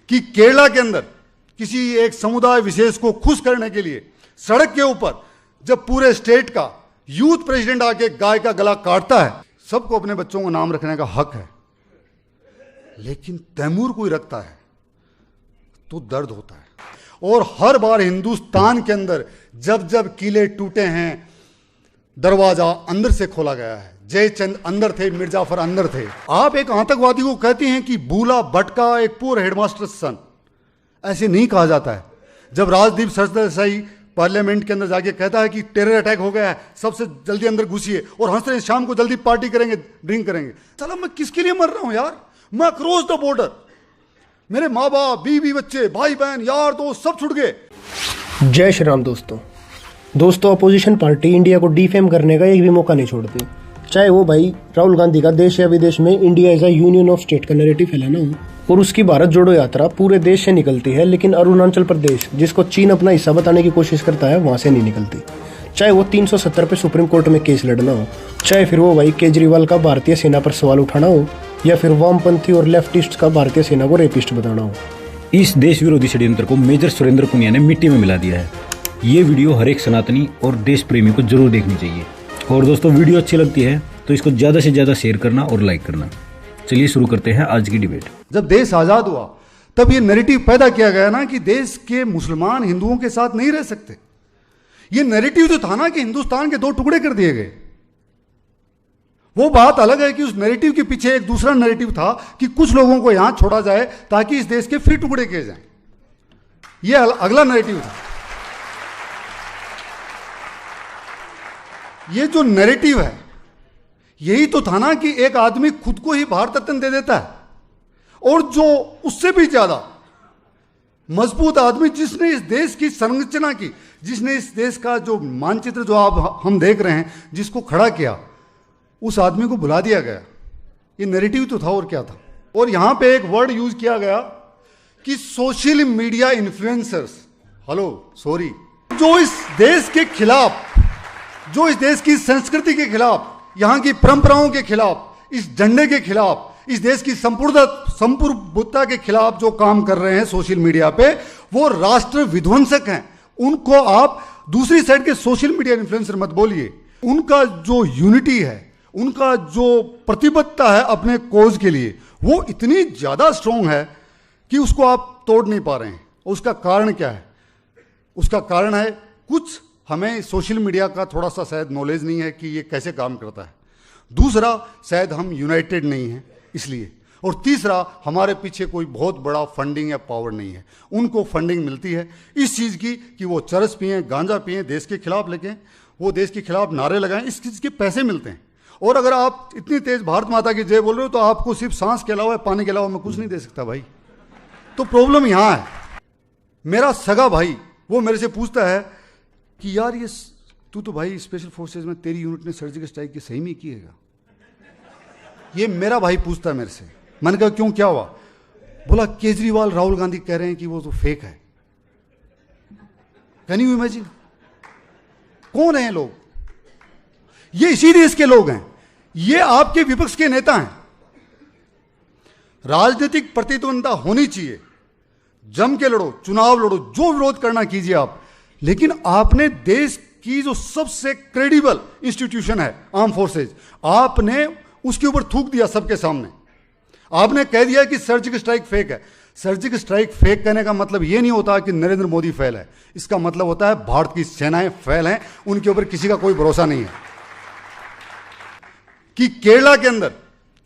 कि केरला के अंदर किसी एक समुदाय विशेष को खुश करने के लिए सड़क के ऊपर जब पूरे स्टेट का यूथ प्रेसिडेंट आके गाय का गला काटता है, सबको अपने बच्चों को नाम रखने का हक है, लेकिन तैमूर कोई रखता है तो दर्द होता है। और हर बार हिंदुस्तान के अंदर जब जब किले टूटे हैं, दरवाजा अंदर से खोला गया है। जयचंद अंदर थे, मिर्जाफर अंदर थे। आप एक आतंकवादी को कहते हैं कि बूला भटका एक पूर हेडमास्टर सन, ऐसे नहीं कहा जाता है। जब राजदीप सरदेसाई पार्लियामेंट के अंदर जाके कहता है कि टेरर अटैक हो गया है, सबसे जल्दी अंदर घुसिए और हंस रहे शाम को जल्दी पार्टी करेंगे, ड्रिंक करेंगे। चला मैं किसके लिए मर रहा हूं यार? मैं क्रॉस द बॉर्डर, मेरे माँ बाप, बीवी, बच्चे, भाई बहन, यार दोस्त सब छूट गए। जय श्री राम दोस्तों अपोजिशन पार्टी इंडिया को डिफेम करने का एक भी मौका नहीं छोड़ती, चाहे वो भाई राहुल गांधी का देश या विदेश में India is a union of state का नैरेटिव फैलाना हो, और उसकी भारत जोड़ो यात्रा पूरे देश से निकलती है, लेकिन अरुणाचल प्रदेश जिसको चीन अपना हिस्सा बताने की कोशिश करता है वहां से नहीं निकलती। चाहे वो 370 पे सुप्रीम कोर्ट में केस लड़ना हो, चाहे फिर वो भाई केजरीवाल का भारतीय सेना पर सवाल उठाना हो, या फिर वामपंथी और लेफ्टिस्ट का भारतीय सेना को रेपिस्ट बताना हो। इस देश विरोधी षड्यंत्र को मेजर सुरेंद्र पुनिया ने मिट्टी में मिला दिया है। ये वीडियो हर एक सनातनी और देश प्रेमी को जरूर देखनी चाहिए। और दोस्तों, वीडियो अच्छी लगती है तो इसको ज्यादा से ज्यादा शेयर करना और लाइक करना। चलिए शुरू करते हैं आज की डिबेट। जब देश आजाद हुआ तब ये नैरेटिव पैदा किया गया ना कि देश के मुसलमान हिंदुओं के साथ नहीं रह सकते। ये नैरेटिव जो था ना कि हिंदुस्तान के दो टुकड़े कर दिए गए, वो बात अलग है कि उस नैरेटिव के पीछे एक दूसरा नैरेटिव था कि कुछ लोगों को यहां छोड़ा जाए ताकि इस देश के फिर टुकड़े किए जाएं। ये अगला नैरेटिव था। ये जो नैरेटिव है यही तो था ना कि एक आदमी खुद को ही भारत रत्न दे देता है, और जो उससे भी ज्यादा मजबूत आदमी जिसने इस देश की संरचना की, जिसने इस देश का जो मानचित्र जो आप हम देख रहे हैं जिसको खड़ा किया, उस आदमी को बुला दिया गया। ये नैरेटिव तो था, और क्या था। और यहां पे एक वर्ड यूज किया गया कि सोशल मीडिया इन्फ्लुएंसर्स, जो इस देश के खिलाफ, जो इस देश की संस्कृति के खिलाफ, यहां की परंपराओं के खिलाफ, इस झंडे के खिलाफ, इस देश की संपूर्णता के खिलाफ जो काम कर रहे हैं सोशल मीडिया पे, वो राष्ट्र विध्वंसक हैं। उनको आप दूसरी साइड के सोशल मीडिया इन्फ्लुएंसर मत बोलिए। उनका जो यूनिटी है, उनका जो प्रतिबद्धता है अपने कोज के लिए, वो इतनी ज्यादा स्ट्रांग है कि उसको आप तोड़ नहीं पा रहे हैं। उसका कारण क्या है? उसका कारण है कुछ हमें सोशल मीडिया का थोड़ा सा शायद नॉलेज नहीं है कि ये कैसे काम करता है। दूसरा, शायद हम यूनाइटेड नहीं हैं इसलिए। और तीसरा, हमारे पीछे कोई बहुत बड़ा फंडिंग या पावर नहीं है। उनको फंडिंग मिलती है इस चीज़ की कि वो चरस पिएं, गांजा पिएं, देश के खिलाफ लेकें, वो देश के खिलाफ नारे लगाएं, इस चीज़ के पैसे मिलते हैं। और अगर आप इतनी तेज भारत माता की जय बोल रहे हो तो आपको सिर्फ सांस के अलावा, पानी के अलावा मैं कुछ नहीं दे सकता भाई। तो प्रॉब्लम यहाँ है। मेरा सगा भाई वो मेरे से पूछता है कि यार ये तू तो भाई स्पेशल फोर्सेज में, तेरी यूनिट ने सर्जिकल स्ट्राइक की सही में किएगा? ये मेरा भाई पूछता है मेरे से। मैंने कहा क्यों, क्या हुआ? बोला केजरीवाल, राहुल गांधी कह रहे हैं कि वो तो फेक है। Can you imagine? कौन है ये लोग? ये इसी देश के लोग हैं। ये आपके विपक्ष के नेता हैं। राजनीतिक प्रतिद्वंदता होनी चाहिए, जम के लड़ो, चुनाव लड़ो, जो विरोध करना कीजिए आप, लेकिन आपने देश की जो सबसे क्रेडिबल इंस्टीट्यूशन है आर्म फोर्सेज, आपने उसके ऊपर थूक दिया सबके सामने। आपने कह दिया कि सर्जिकल स्ट्राइक फेक है। सर्जिकल स्ट्राइक फेक कहने का मतलब यह नहीं होता कि नरेंद्र मोदी फेल है। इसका मतलब होता है भारत की सेनाएं फेल हैं, उनके ऊपर किसी का कोई भरोसा नहीं है। कि केरला के अंदर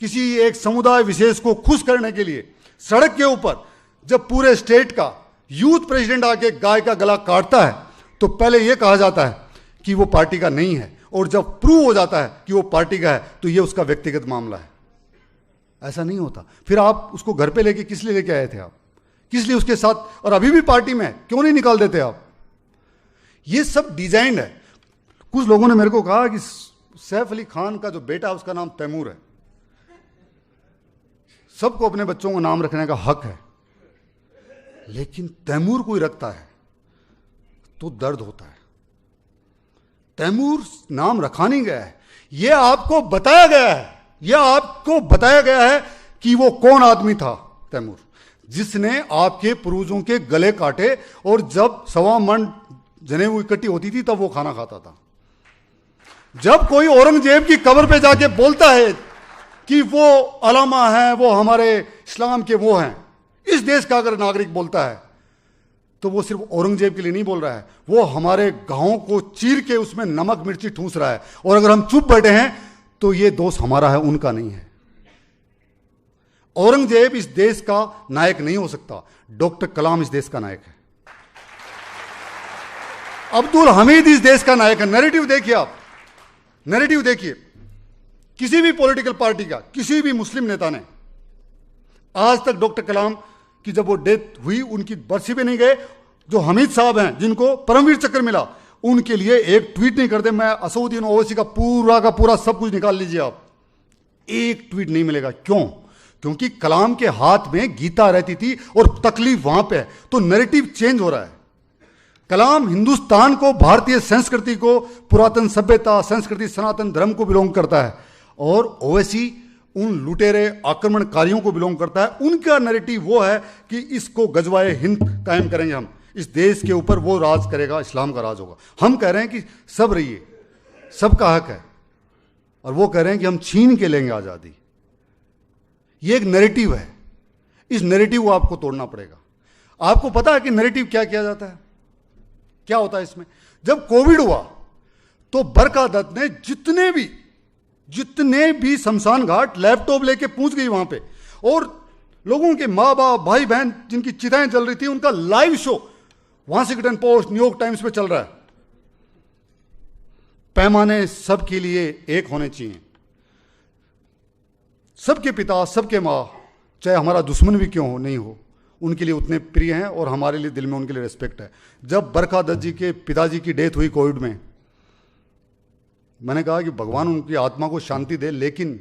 किसी एक समुदाय विशेष को खुश करने के लिए सड़क के ऊपर जब पूरे स्टेट का यूथ प्रेसिडेंट आके गाय का गला काटता है, तो पहले यह कहा जाता है कि वो पार्टी का नहीं है, और जब प्रूव हो जाता है कि वो पार्टी का है तो ये उसका व्यक्तिगत मामला है। ऐसा नहीं होता। फिर आप उसको घर पे लेके किस लिए लेके आए थे? आप किस लिए उसके साथ, और अभी भी पार्टी में क्यों नहीं निकाल देते आप? ये सब डिजाइंड है। कुछ लोगों ने मेरे को कहा कि सैफ अली खान का जो बेटा है उसका नाम तैमूर है। सबको अपने बच्चों को नाम रखने का हक है, लेकिन तैमूर कोई रखता है तो दर्द होता है। तैमूर नाम रखा नहीं गया है, यह आपको बताया गया है। यह आपको बताया गया है कि वो कौन आदमी था तैमूर। जिसने आपके पूर्वजों के गले काटे, और जब 1.25 मन जनेऊ इकट्ठी होती थी तब वो खाना खाता था। जब कोई औरंगजेब की कब्र पे जाके बोलता है कि वो अलामा है, वो हमारे इस्लाम के वो हैं, इस देश का अगर नागरिक बोलता है तो वो सिर्फ औरंगजेब के लिए नहीं बोल रहा है, वो हमारे गांवों को चीर के उसमें नमक मिर्ची ठूंस रहा है। और अगर हम चुप बैठे हैं तो ये दोष हमारा है, उनका नहीं है। औरंगजेब इस देश का नायक नहीं हो सकता, डॉक्टर कलाम इस देश का नायक है। अब्दुल हमीद इस देश का नायक है। नैरेटिव देखिए आप, नैरेटिव देखिए किसी भी पॉलिटिकल पार्टी का, किसी भी मुस्लिम नेता ने आज तक डॉक्टर कलाम की जब वो डेथ हुई उनकी बरसी पे नहीं गए। जो हमीद साहब हैं जिनको परमवीर चक्र मिला, उनके लिए एक ट्वीट नहीं करते। मैं असउद्दीन ओवैसी का पूरा सब कुछ निकाल लीजिए आप, एक ट्वीट नहीं मिलेगा। क्यों? क्योंकि कलाम के हाथ में गीता रहती थी और तकलीफ वहां पे है। तो नैरेटिव चेंज हो रहा है। कलाम हिंदुस्तान को, भारतीय संस्कृति को, पुरातन सभ्यता, संस्कृति, सनातन धर्म को बिलोंग करता है, और ओवैसी उन लुटेरे आक्रमणकारियों को बिलोंग करता है। उनका नैरेटिव वो है कि इसको गजवाए हिंद कायम करेंगे हम, इस देश के ऊपर वो राज करेगा, इस्लाम का राज होगा। हम कह रहे हैं कि सब रहिए, सबका हक है, और वो कह रहे हैं कि हम छीन के लेंगे आज़ादी। ये एक नैरेटिव है, इस नैरेटिव को आपको तोड़ना पड़ेगा। आपको पता है कि नैरेटिव क्या किया जाता है, क्या होता है इसमें? जब कोविड हुआ तो बरका दत्त ने जितने भी शमशान घाट लैपटॉप लेके पहुंच गई वहां पे, और लोगों के माँ बाप, भाई बहन जिनकी चिताएं जल रही थी, उनका live show Washington post, New York times पे चल रहा है। पैमाने सबके लिए एक होने चाहिए। सबके पिता, सबके माँ, चाहे हमारा दुश्मन भी क्यों हो, नहीं हो, उनके लिए उतने प्रिय हैं, और हमारे लिए दिल में उनके लिए रिस्पेक्ट है। जब बरका दत्त जी के पिताजी की डेथ हुई कोविड में, मैंने कहा कि भगवान उनकी आत्मा को शांति दे, लेकिन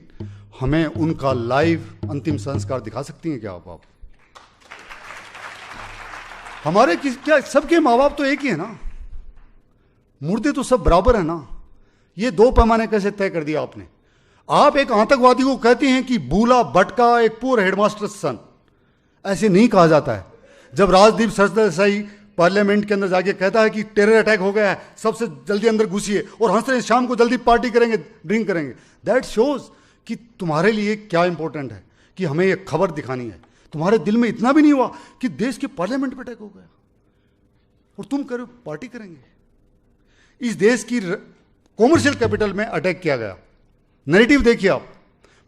हमें उनका लाइव अंतिम संस्कार दिखा सकती हैं क्या आप? हमारे क्या सबके माँ बाप तो एक ही है ना, मुर्दे तो सब बराबर है ना। ये दो पैमाने कैसे तय कर दिया आपने? आप एक आतंकवादी को कहते हैं कि बूला भटका एक पूर हेडमास्टर सन, ऐसे नहीं कहा जाता है। जब राजदीप सरदेसाई पार्लियामेंट के अंदर जाके कहता है कि टेरर अटैक हो गया है, सबसे जल्दी अंदर घुसिए, और हंस रहे शाम को जल्दी पार्टी करेंगे, ड्रिंक करेंगे, दैट शोज कि तुम्हारे लिए क्या इंपॉर्टेंट है, कि हमें ये खबर दिखानी है। तुम्हारे दिल में इतना भी नहीं हुआ कि देश के पार्लियामेंट पे अटैक हो गया और तुम करो पार्टी करेंगे। इस देश की कॉमर्शियल कैपिटल में अटैक किया गया। नैरेटिव देखिए आप,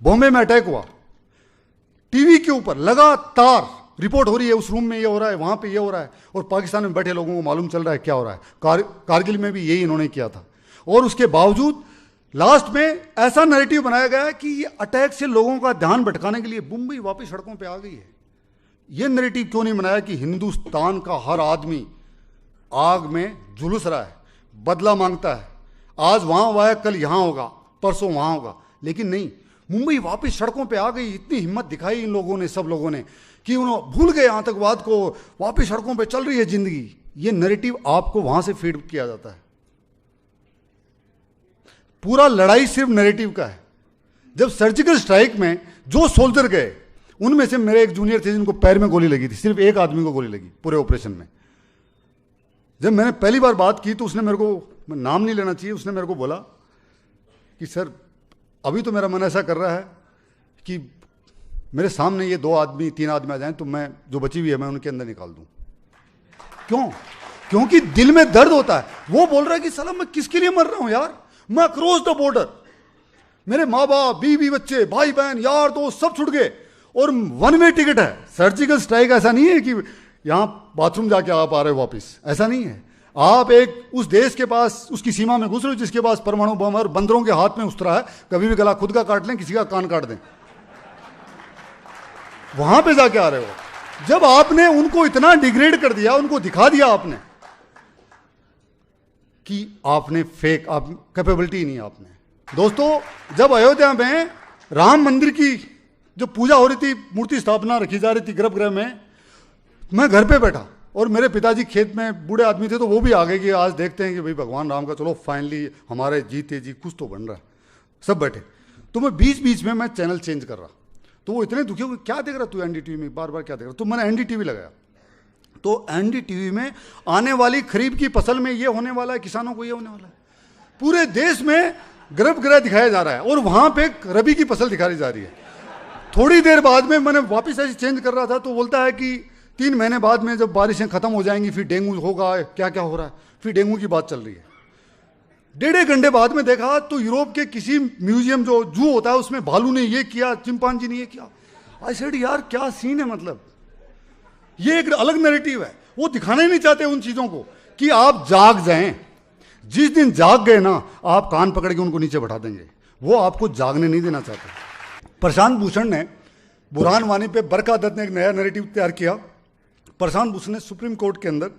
बॉम्बे में अटैक हुआ, टीवी के ऊपर लगातार रिपोर्ट हो रही है, उस रूम में ये हो रहा है, वहां पे ये हो रहा है, और पाकिस्तान में बैठे लोगों को मालूम चल रहा है क्या हो रहा है। कारगिल में भी यही इन्होंने किया था, और उसके बावजूद लास्ट में ऐसा नैरेटिव बनाया गया है कि ये अटैक से लोगों का ध्यान भटकाने के लिए मुंबई वापस सड़कों पे आ गई है। ये नैरेटिव क्यों नहीं बनाया कि हिंदुस्तान का हर आदमी आग में झुलस रहा है, बदला मांगता है, आज वहां हुआ है, कल यहां होगा, परसों वहां होगा, लेकिन नहीं, मुंबई वापस सड़कों पे आ गई। इतनी हिम्मत दिखाई इन लोगों ने, सब लोगों ने, कि उन्होंने भूल गए आतंकवाद को, वापस सड़कों पे चल रही है जिंदगी। ये नैरेटिव आपको वहां से फीड किया जाता है। पूरा लड़ाई सिर्फ नैरेटिव का है। जब सर्जिकल स्ट्राइक में जो सोल्जर गए, उनमें से मेरे एक जूनियर थे जिनको पैर में गोली लगी थी, सिर्फ एक आदमी को गोली लगी पूरे ऑपरेशन में। जब मैंने पहली बार बात की तो उसने मेरे को, नाम नहीं लेना चाहिए, उसने मेरे को बोला कि सर अभी तो मेरा मन ऐसा कर रहा है कि मेरे सामने ये 2 आदमी 3 आदमी आ जाएं तो मैं जो बची हुई है मैं उनके अंदर निकाल दूं। क्यों? क्योंकि दिल में दर्द होता है। वो बोल रहा है कि साला मैं किसके लिए मर रहा हूं यार, मैं अक्रॉस द बॉर्डर, मेरे माँ बाप, बीवी बच्चे, भाई बहन, यार दोस्त सब छूट गए, और 1 वे टिकट है। सर्जिकल स्ट्राइक ऐसा नहीं है कि यहां बाथरूम जाके आप आ रहे हो वापिस, ऐसा नहीं है। आप एक उस देश के पास, उसकी सीमा में घुस रहे हो जिसके पास परमाणु बम और बंदरों के हाथ में उतरा है, कभी भी गला खुद का काट लें, किसी का कान काट दें, वहां पे जाके आ रहे हो। जब आपने उनको इतना डिग्रेड कर दिया, उनको दिखा दिया आपने कि आपने फेक, आप कैपेबिलिटी नहीं आपने। दोस्तों, जब अयोध्या में राम मंदिर की जो पूजा हो रही थी, मूर्ति स्थापना रखी जा रही थी गर्भगृह में, मैं घर पे बैठा और मेरे पिताजी खेत में बूढ़े आदमी थे, तो वो भी आ गए कि आज देखते हैं कि भाई भगवान राम का, चलो फाइनली हमारे जीते जी कुछ तो बन रहा है। सब बैठे, तो मैं बीच बीच में मैं चैनल चेंज कर रहा, तो तो वो इतने दुखी हो गए, क्या देख रहा तू एनडीटीवी में, बार बार क्या देख रहा। तो मैंने एनडीटीवी लगाया, तो एनडीटीवी में आने वाली खरीफ की फसल में ये होने वाला है, किसानों को ये होने वाला है, पूरे देश में गर्भगृह दिखाया जा रहा है, और वहां पे रबी की फसल दिखाई जा रही है। थोड़ी देर बाद में मैंने वापस ऐसे चेंज कर रहा था, तो बोलता है कि 3 महीने बाद में जब बारिशें खत्म हो जाएंगी फिर डेंगू होगा, क्या क्या हो रहा है, फिर डेंगू की बात चल रही है। 1.5 घंटे बाद में देखा तो यूरोप के किसी म्यूजियम जो जू होता है उसमें भालू ने ये किया, चिंपांजी ने ये किया। आई सेड यार क्या सीन है, मतलब ये एक अलग नैरेटिव है। वो दिखाना ही नहीं चाहते उन चीजों को कि आप जाग जाएं। जिस दिन जाग गए ना, आप कान पकड़ के उनको नीचे बैठा देंगे, वो आपको जागने नहीं देना चाहते। प्रशांत भूषण ने बुरहान वानी पे बरखा दत्त ने एक नया नैरेटिव तैयार किया। प्रशांत भूषण ने सुप्रीम कोर्ट के अंदर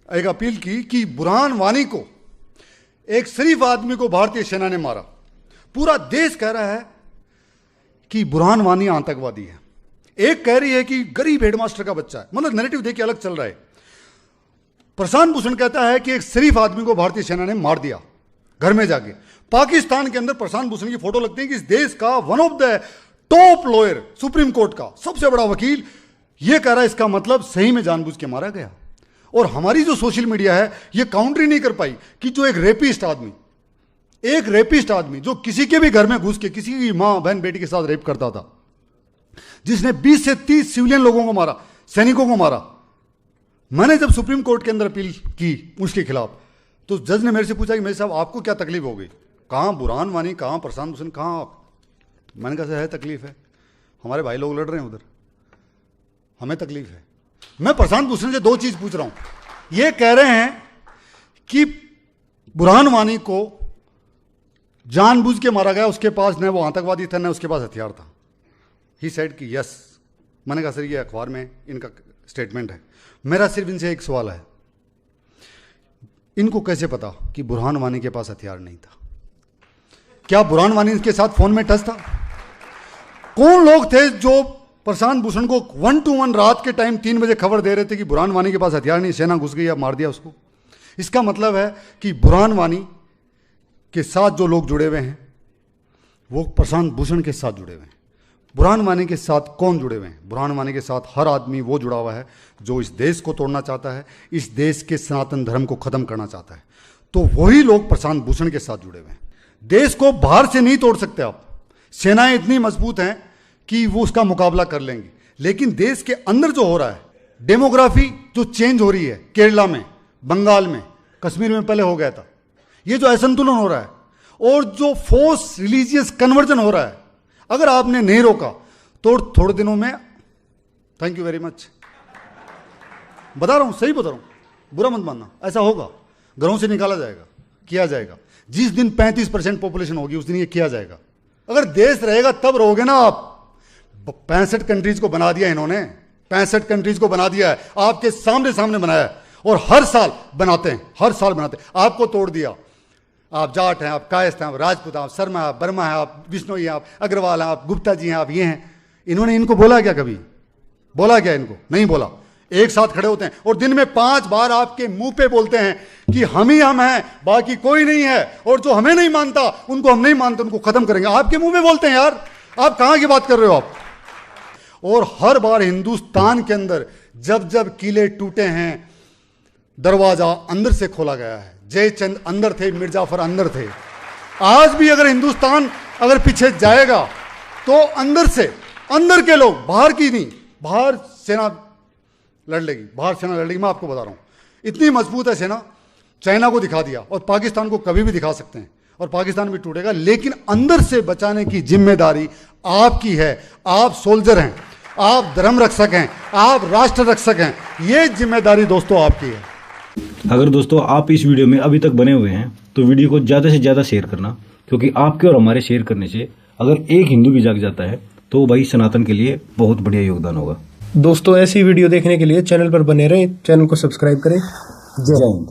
एक अपील की कि बुरहान वानी को, एक शरीफ आदमी को भारतीय सेना ने मारा। पूरा देश कह रहा है कि बुरहान वानी आतंकवादी है, एक कह रही है कि गरीब हेडमास्टर का बच्चा है। मतलब नैरेटिव देखिए अलग चल रहा है। प्रशांत भूषण कहता है कि एक शरीफ आदमी को भारतीय सेना ने मार दिया घर में जाके। पाकिस्तान के अंदर प्रशांत भूषण की फोटो लगती है कि इस देश का one of the top lawyer, supreme court का सबसे बड़ा वकील, यह कह रहा है इसका मतलब सही में जानबूझ के मारा गया। और हमारी जो सोशल मीडिया है यह काउंटर ही नहीं कर पाई कि जो एक रेपिस्ट आदमी जो किसी के भी घर में घुस के किसी की मां बहन बेटी के साथ रेप करता था, जिसने 20 से 30 सिविलियन लोगों को मारा, सैनिकों को मारा। मैंने जब सुप्रीम कोर्ट के अंदर अपील की उसके खिलाफ, तो जज ने मेरे से पूछा कि मेरे साहब आपको क्या तकलीफ हो गई, कहां बुरहान वानी, कहां प्रशांत भूषण, कहां आप। मैंने कहा है तकलीफ है, हमारे भाई लोग लड़ रहे हैं उधर, हमें तकलीफ है। मैं प्रशांत भूषण से 2 चीज पूछ रहा हूं। ये कह रहे हैं कि बुरहान वानी को जानबूझ के मारा गया, उसके पास न वो आतंकवादी था न उसके पास हथियार था। ही सेड कि यस। मैंने कहा सर ये अखबार में इनका स्टेटमेंट है, मेरा सिर्फ इनसे एक सवाल है, इनको कैसे पता कि बुरहान वानी के पास हथियार नहीं था? क्या बुरहान वानी के साथ फोन में टच था? कौन लोग थे जो प्रशांत भूषण को 1 to 1 रात के टाइम 3 बजे खबर दे रहे थे कि बुरहान वानी के पास हथियार नहीं, सेना घुस गई, अब मार दिया उसको? इसका मतलब है कि बुरहान वानी के साथ जो लोग जुड़े हुए हैं वो प्रशांत भूषण के साथ जुड़े हुए हैं। बुरहान वानी के साथ कौन जुड़े हुए हैं? बुरहान वानी के साथ हर आदमी वो जुड़ा हुआ है जो इस देश को तोड़ना चाहता है, इस देश के सनातन धर्म को खत्म करना चाहता है। तो वही लोग प्रशांत भूषण के साथ जुड़े हुए हैं। देश को बाहर से नहीं तोड़ सकते आप, सेनाएं इतनी मजबूत हैं कि वो उसका मुकाबला कर लेंगी, लेकिन देश के अंदर जो हो रहा है, डेमोग्राफी जो चेंज हो रही है, केरला में, बंगाल में, कश्मीर में पहले हो गया था, ये जो असंतुलन हो रहा है और जो फोर्स रिलीजियस कन्वर्जन हो रहा है, अगर आपने नहीं रोका तो थोड़े दिनों में, थैंक यू वेरी मच, बता रहा हूं, सही बता रहा हूं, बुरा मत मानना, ऐसा होगा, घरों से निकाला जाएगा, किया जाएगा। जिस दिन 35% पॉपुलेशन होगी उस दिन ये किया जाएगा। अगर देश रहेगा तब रहोगे ना आप। 65 कंट्रीज को बना दिया इन्होंने, 65 कंट्रीज को बना दिया है, आपके सामने बनाया है, और हर साल बनाते हैं, हर साल बनाते हैं। आपको तोड़ दिया, आप जाट हैं, आप कायस्थ हैं, आप राजपूत हैं, आप शर्मा हैं, आप बर्मा हैं, आप बिश्नोई हैं, आप अग्रवाल हैं, आप गुप्ता जी हैं, आप ये हैं। इन्होंने इनको बोला क्या? कभी बोला क्या इनको? नहीं बोला। एक साथ खड़े होते हैं और दिन में 5 बार आपके मुंह पे बोलते हैं कि हम ही हम हैं, बाकी कोई नहीं है, और जो हमें नहीं मानता उनको हम नहीं मानते, उनको खत्म करेंगे। आपके मुंह में बोलते हैं यार, आप कहां की बात कर रहे हो आप? और हर बार हिंदुस्तान के अंदर जब जब किले टूटे हैं, दरवाजा अंदर से खोला गया है। जयचंद अंदर थे, मिर्जाफर अंदर थे। आज भी अगर हिंदुस्तान अगर पीछे जाएगा तो अंदर से, अंदर के लोग, बाहर की नहीं, बाहर सेना लड़ लेगी, बाहर सेना लड़ लेगी। मैं आपको बता रहा हूं, इतनी मजबूत है सेना। चाइना को दिखा दिया और पाकिस्तान को कभी भी दिखा सकते हैं और पाकिस्तान भी टूटेगा, लेकिन अंदर से बचाने की जिम्मेदारी आपकी है। आप सोल्जर हैं, आप धर्म रक्षक हैं, आप राष्ट्र रक्षक हैं, ये जिम्मेदारी दोस्तों आपकी है। अगर दोस्तों आप इस वीडियो में अभी तक बने हुए हैं तो वीडियो को ज़्यादा से ज़्यादा शेयर करना, क्योंकि आपके और हमारे शेयर करने से अगर एक हिंदू भी जाग जाता है तो भाई सनातन के लिए बहुत बढ़िया योगदान होगा। दोस्तों ऐसी वीडियो देखने के लिए चैनल पर बने रहें, चैनल को सब्सक्राइब करें। जय हिंद।